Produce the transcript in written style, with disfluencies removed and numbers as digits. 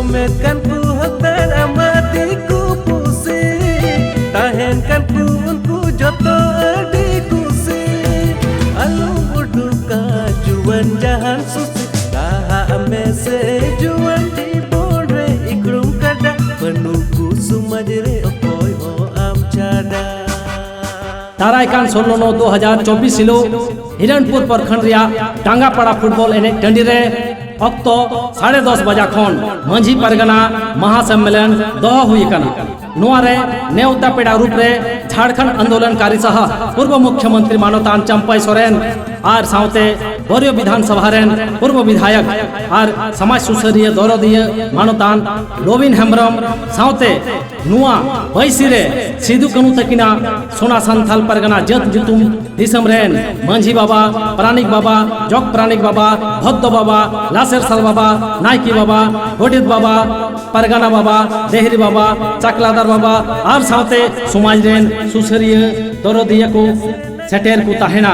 Jumet kan ku hotel amati ku pusi Tahen kan ku unku joto adi kusi Alu uduka juan jahan susi Taha amese juan di bore ikrum kada Menunggu sumajre okoy o am chada दारायकान 16/9/2024 हिलो हिरणपुर प्रखंड रिया टांगापाड़ा football एने टंडी रे अक्तो 10:30 बजा खन मंझी परगना महासम्मेलन दोह हुई कना नुआरे नेवता पेड़ा रूप रे झारखंड आंदोलनकारी सह पूर्व मुख्यमंत्री मानवतान चंपाई सोरेन और साउते बरियो विधानसभा रेन पूर्व विधायक और समाज सुसरिय दौरदीय मानवतान लोबिन हेम्ब्रम साउते नुआ बैसिरे सिदु कनु तकिना सोना संथाल परगना जत जुतुम दिसम रेन मंझी बाबा प्राणिक बाबा जग प्राणिक बाबा भद्द बाबा लासेर साल बाबा नायकी बाबा गोडित बाबा परगना बाबा देहरी बाबा चकलादार बाबा और साउते समाज रेन सुसरिय दौरदीय को सेटेर को ताहेना